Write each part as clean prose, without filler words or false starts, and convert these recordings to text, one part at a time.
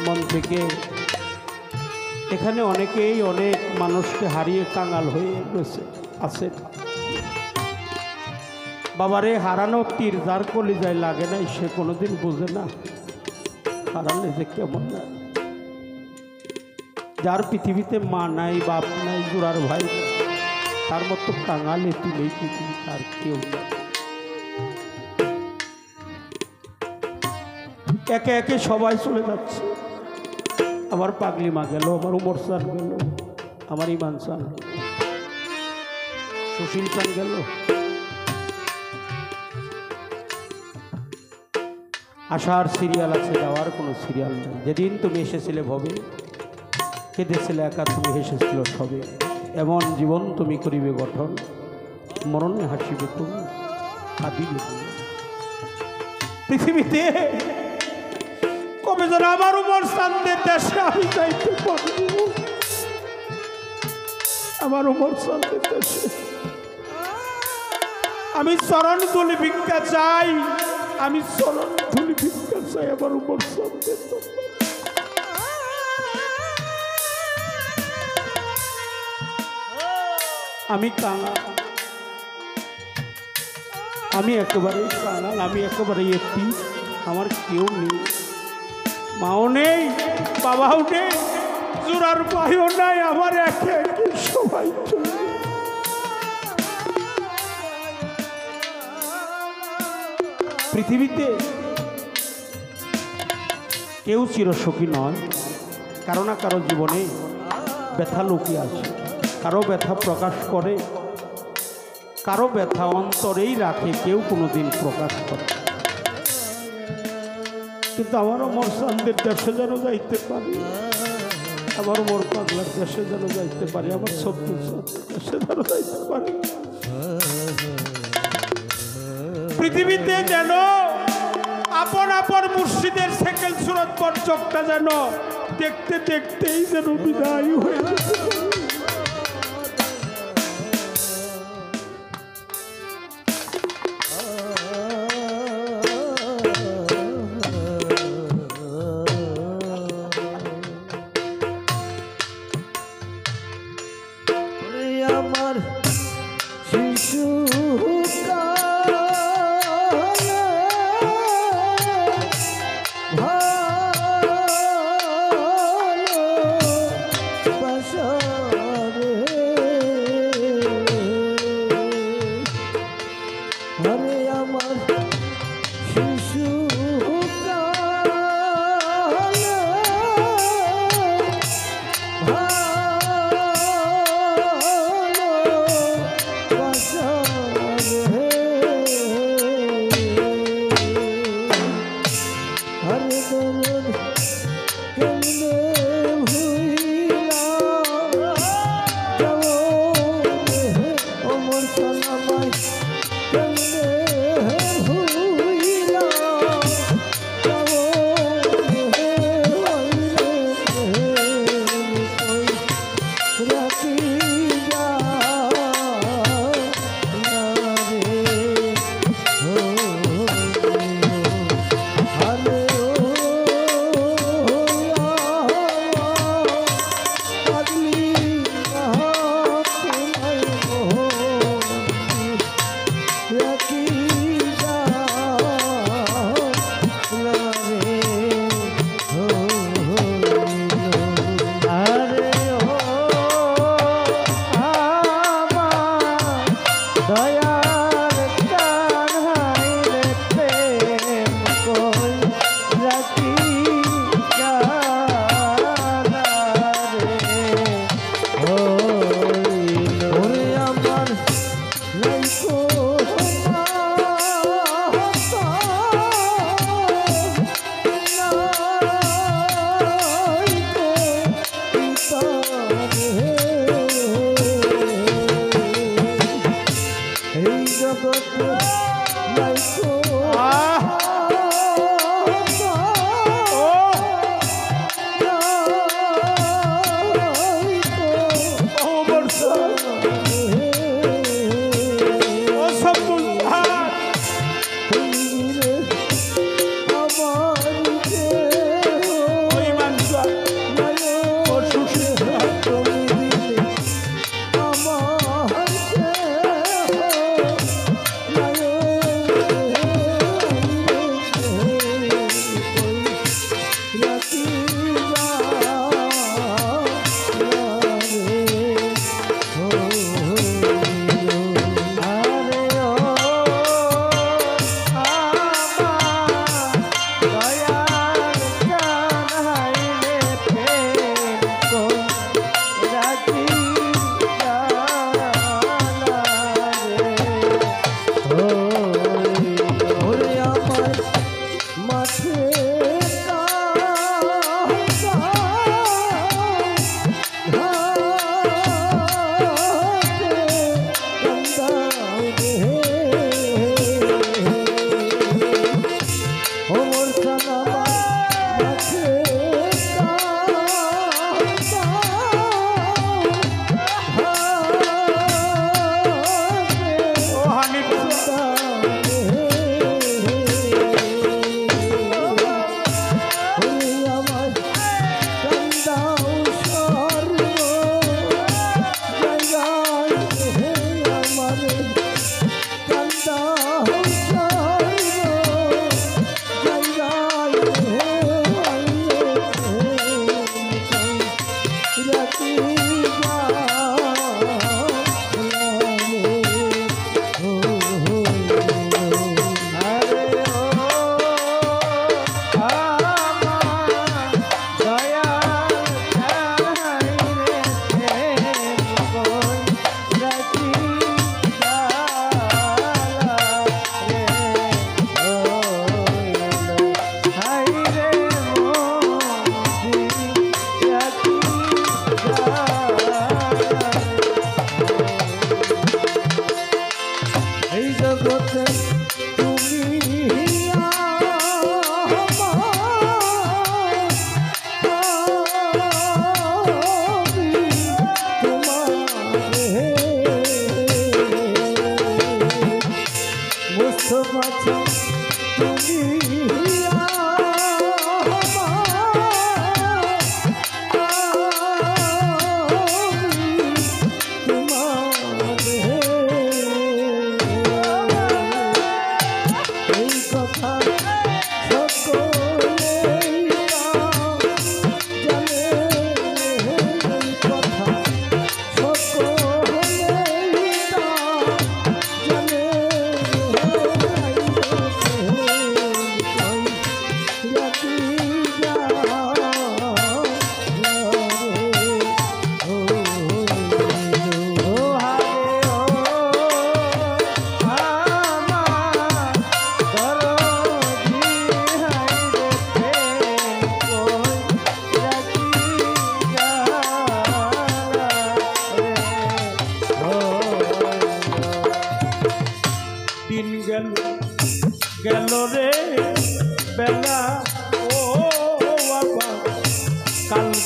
মন থেকে। এখানে অনেকেই অনেক মানুষকে হারিয়ে কাঙাল হয়ে রয়েছে আছে। বাবারে হারানো তীর যার কলিজায় লাগে নাই সে কোনোদিন বোঝে না হারালে যে কেমন না। যার পৃথিবীতে মা নাই বাপ নাই জোড়ার ভাই তার মতো কাঙাল এটি নেই পৃথিবী আর কেউ নেই। একে একে সবাই চলে যাচ্ছে। আমার পাগলি মা গেল, আমার উমর চান গেল, আমার ইমান চান গেল, সুশীল চান গেল। আসার সিরিয়াল আছে, যাওয়ার কোনো সিরিয়াল নেই। যেদিন তুমি এসেছিলে ভবে, কেঁদেছিলে একা তুমি হেসেছিল সবে। এমন জীবন তুমি করিবে গঠন, মরণে হাসিবে তুমি কাঁদিবে তুমি। পৃথিবীতে কবে যেন আমার উমর চাঁদের দেশে আমি যাইতে পারব, আমার উমর চাঁদের দেশে আমি চরণ ধুলি ভিক্ষা চাই, আমি চরণ ধুলি ভিক্ষা চাই আমার উমর চাঁদের। আমি কাঙাল, আমি একেবারে কাঙাল, আমি একেবারে একটি, আমার কেউ নেই, মাও নেই বাবাও নেই জোড়ার ভাইও নাই, আমার একে একে সবাই চলে। পৃথিবীতে কেউ চিরসুখী নয়, কারো না কারো জীবনে ব্যথা লুকিয়ে আছে। কারো ব্যথা প্রকাশ করে, কারো ব্যথা অন্তরেই রাখে, কেউ কোনোদিন প্রকাশ করে। কিন্তু আমারও মোর চাঁদের দেশে যেন যাইতে পারি, আমার মোর পাগলার দেশে যেন যাইতে পারি, আমার সত্যের দেশে যেন যাইতে পারি। পৃথিবীতে যেন আপন আপন মুর্শিদের সেকেল সুরত পর চোখটা যেন দেখতে দেখতেই যেন বিদায় হয়ে যেতে পারে। ভালো বাসা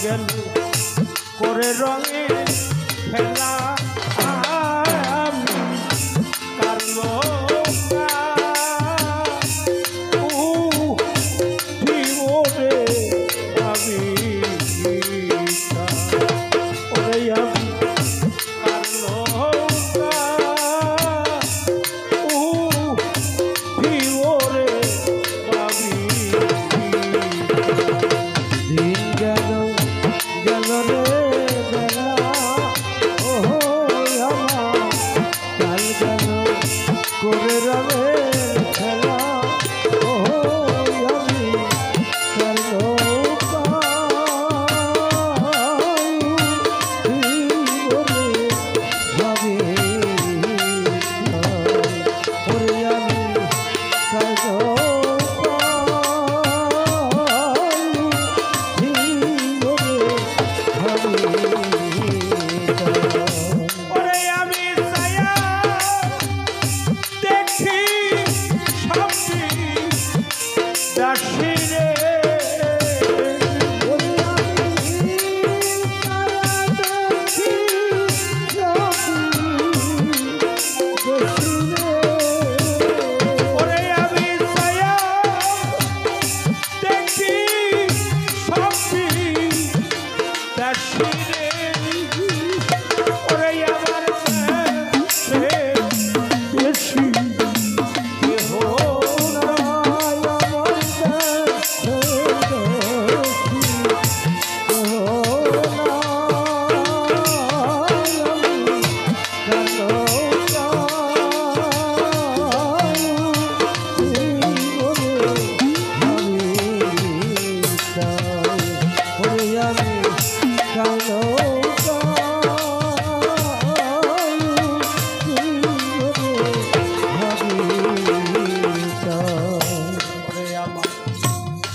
গেল করে রঙে খেলা আমি কারলো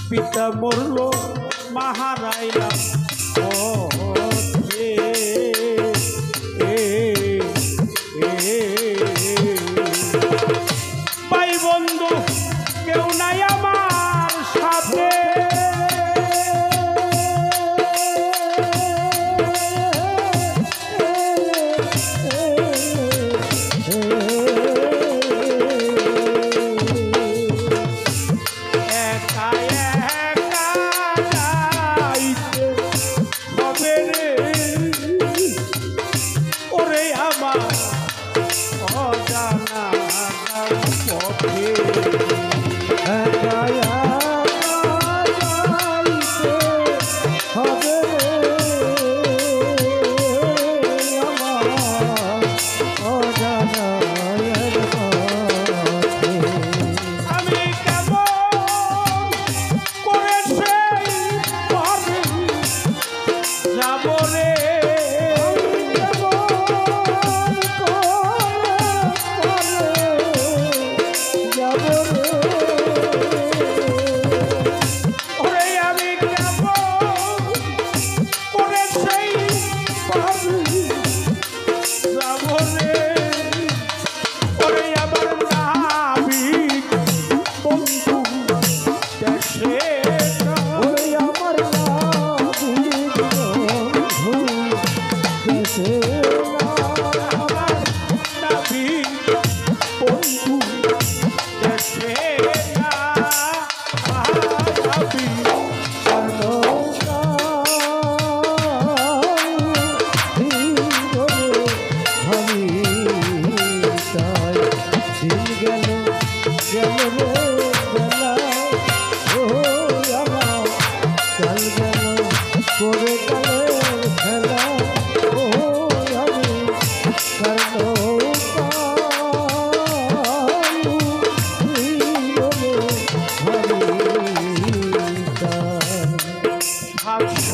পিতা মরল মাহারাইলাম ভাই বন্ধু কেউ নাই আমার সাথে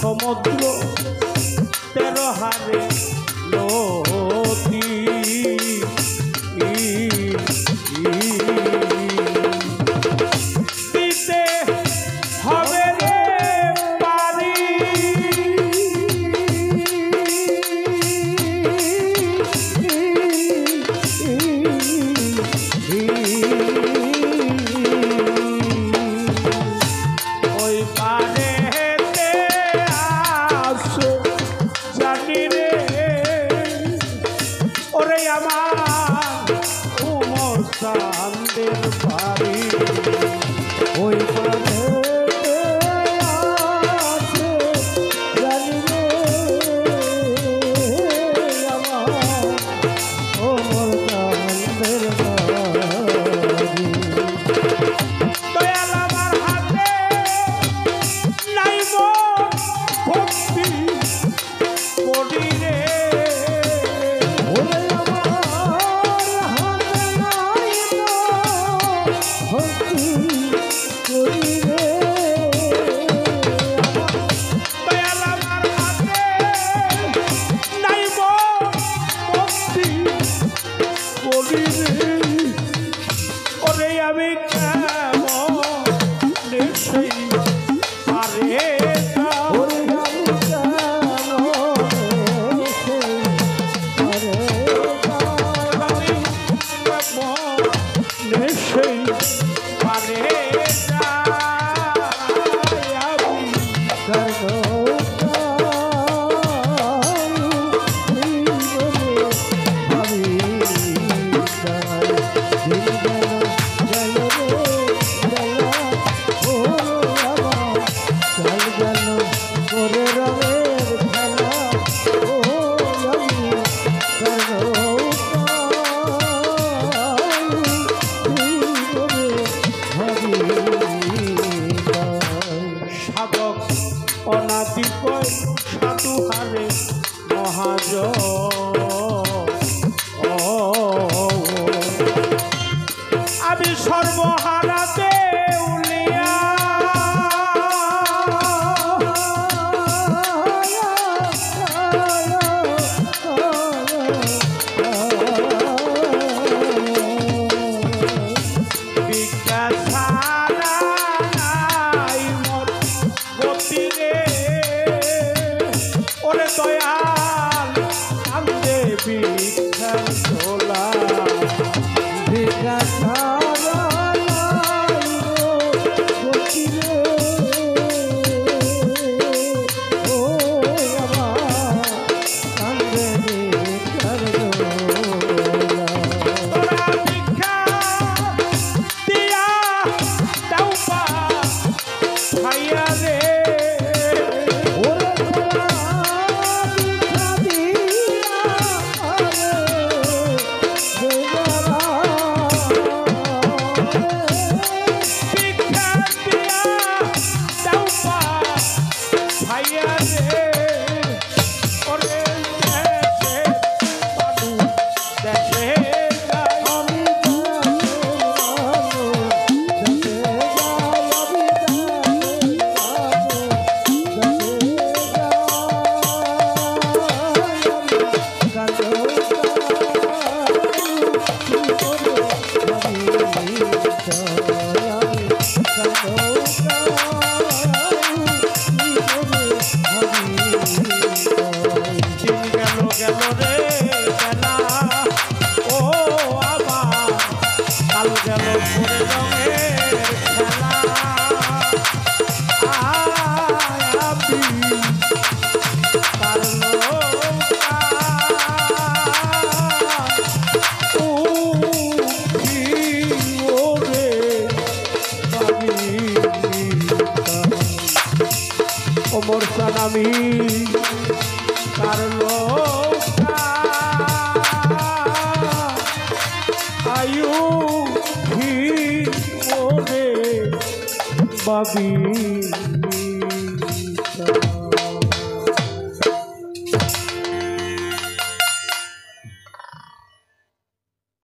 সমুদ্র 13 হারে নদী দিতে হবে রে পারি ওই পারে পারে অনাদিকয় সাধু হারে মহাজ আমি সর্বহারাতে উলিয়া দয়াল কান্দে ভিক্ষার ঝোলা ভিক্ষা ওমর সালামি কারলো আয়ু হি ওরে বাবি